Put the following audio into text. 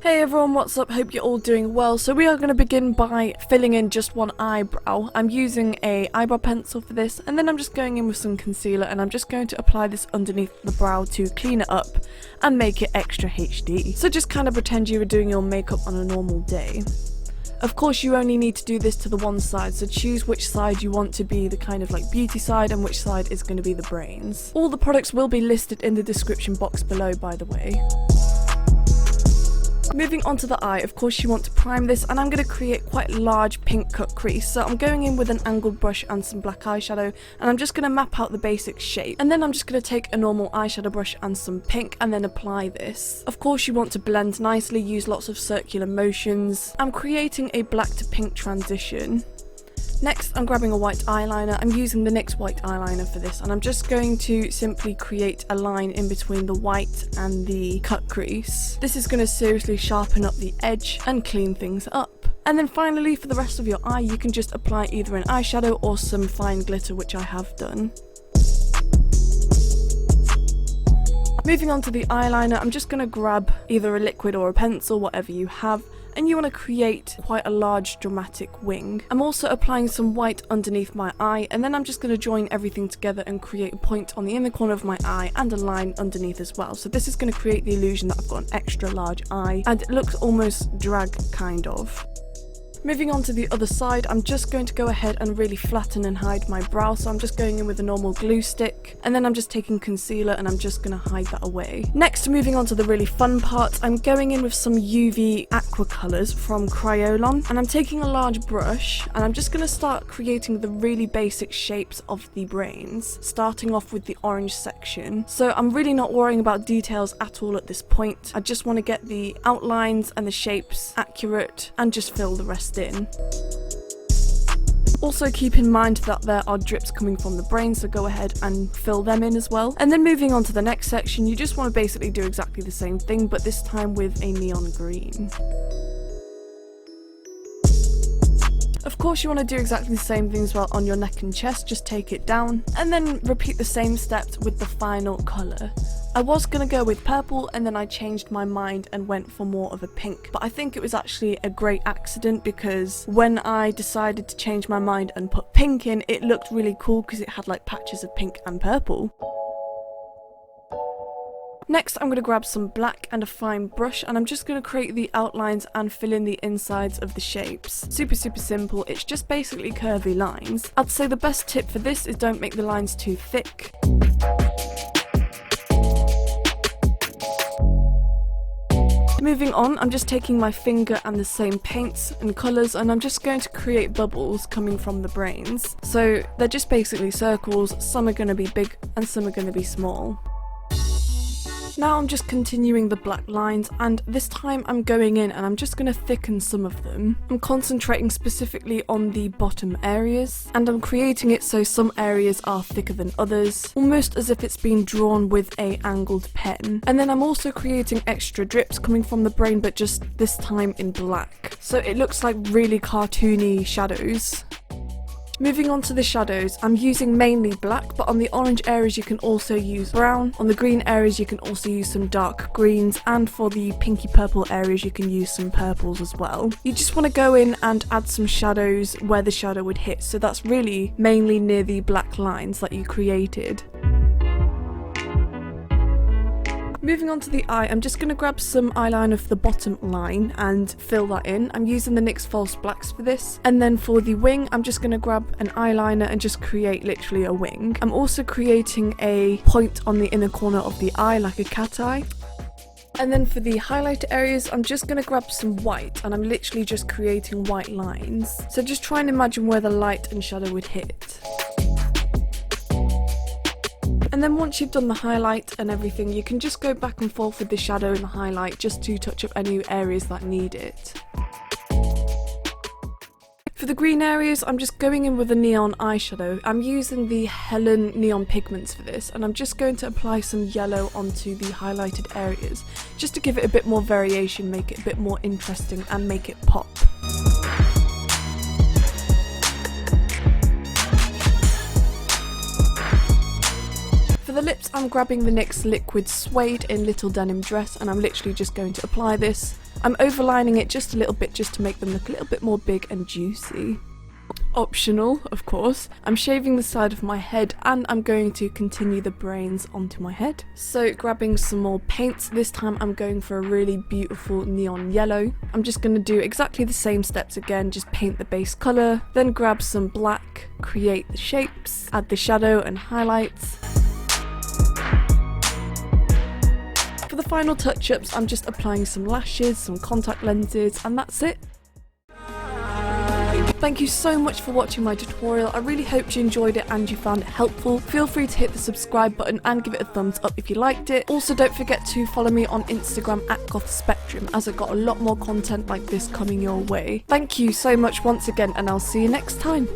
Hey everyone, what's up? Hope you're all doing well. So we are going to begin by filling in just one eyebrow. I'm using a eyebrow pencil for this, and then I'm just going in with some concealer, and I'm just going to apply this underneath the brow to clean it up and make it extra HD. So just kind of pretend you were doing your makeup on a normal day. Of course, you only need to do this to the one side, so choose which side you want to be the kind of like beauty side and which side is going to be the brains. All the products will be listed in the description box below, by the way. Moving on to the eye, of course you want to prime this, and I'm going to create quite a large pink cut crease. So I'm going in with an angled brush and some black eyeshadow, and I'm just going to map out the basic shape. And then I'm just going to take a normal eyeshadow brush and some pink and then apply this. Of course you want to blend nicely, use lots of circular motions. I'm creating a black to pink transition. Next, I'm grabbing a white eyeliner. I'm using the NYX white eyeliner for this, and I'm just going to simply create a line in between the white and the cut crease. This is going to seriously sharpen up the edge and clean things up. And then finally, for the rest of your eye, you can just apply either an eyeshadow or some fine glitter, which I have done. Moving on to the eyeliner, I'm just going to grab either a liquid or a pencil, whatever you have. And you want to create quite a large dramatic wing. I'm also applying some white underneath my eye, and then I'm just going to join everything together and create a point on the inner corner of my eye and a line underneath as well. So this is going to create the illusion that I've got an extra large eye, and it looks almost drag kind of. Moving on to the other side, I'm just going to go ahead and really flatten and hide my brow. So I'm just going in with a normal glue stick, and then I'm just taking concealer and I'm just going to hide that away. Next, moving on to the really fun part, I'm going in with some UV Aquacolors from Krolan, and I'm taking a large brush and I'm just going to start creating the really basic shapes of the brains, starting off with the orange section. So I'm really not worrying about details at all at this point. I just want to get the outlines and the shapes accurate and just fill the rest in. Also keep in mind that there are drips coming from the brain, so go ahead and fill them in as well. And then moving on to the next section, you just want to basically do exactly the same thing, but this time with a neon green. Of course you want to do exactly the same thing as well on your neck and chest, just take it down and then repeat the same steps with the final colour. I was going to go with purple, and then I changed my mind and went for more of a pink, but I think it was actually a great accident because when I decided to change my mind and put pink in, it looked really cool because it had like patches of pink and purple. Next, I'm going to grab some black and a fine brush, and I'm just going to create the outlines and fill in the insides of the shapes. Super simple, it's just basically curvy lines. I'd say the best tip for this is don't make the lines too thick. Moving on, I'm just taking my finger and the same paints and colours, and I'm just going to create bubbles coming from the brains. So they're just basically circles, some are going to be big and some are going to be small. Now I'm just continuing the black lines, and this time I'm going in and I'm just going to thicken some of them. I'm concentrating specifically on the bottom areas, and I'm creating it so some areas are thicker than others, almost as if it's been drawn with a angled pen. And then I'm also creating extra drips coming from the brain, but just this time in black. So it looks like really cartoony shadows. Moving on to the shadows, I'm using mainly black, but on the orange areas you can also use brown, on the green areas you can also use some dark greens, and for the pinky purple areas you can use some purples as well. You just want to go in and add some shadows where the shadow would hit, so that's really mainly near the black lines that you created. Moving on to the eye, I'm just going to grab some eyeliner for the bottom line and fill that in. I'm using the NYX False Blacks for this. And then for the wing, I'm just going to grab an eyeliner and just create literally a wing. I'm also creating a point on the inner corner of the eye, like a cat eye. And then for the highlighter areas, I'm just going to grab some white, and I'm literally just creating white lines. So just try and imagine where the light and shadow would hit. And then once you've done the highlight and everything, you can just go back and forth with the shadow and the highlight just to touch up any areas that need it. For the green areas, I'm just going in with a neon eyeshadow. I'm using the Helen neon pigments for this, and I'm just going to apply some yellow onto the highlighted areas just to give it a bit more variation, make it a bit more interesting and make it pop. the lips, I'm grabbing the NYX Liquid Suede in Little Denim Dress, and I'm literally just going to apply this. I'm overlining it just a little bit just to make them look a little bit more big and juicy. Optional, of course. I'm shaving the side of my head and I'm going to continue the brains onto my head. So grabbing some more paints, this time I'm going for a really beautiful neon yellow. I'm just going to do exactly the same steps again, just paint the base colour, then grab some black, create the shapes, add the shadow and highlights. For the final touch-ups, I'm just applying some lashes, some contact lenses, and that's it. Thank you so much for watching my tutorial. I really hope you enjoyed it and you found it helpful. Feel free to hit the subscribe button and give it a thumbs up if you liked it. Also, don't forget to follow me on Instagram at gothspectrum, as I've got a lot more content like this coming your way. Thank you so much once again, and I'll see you next time.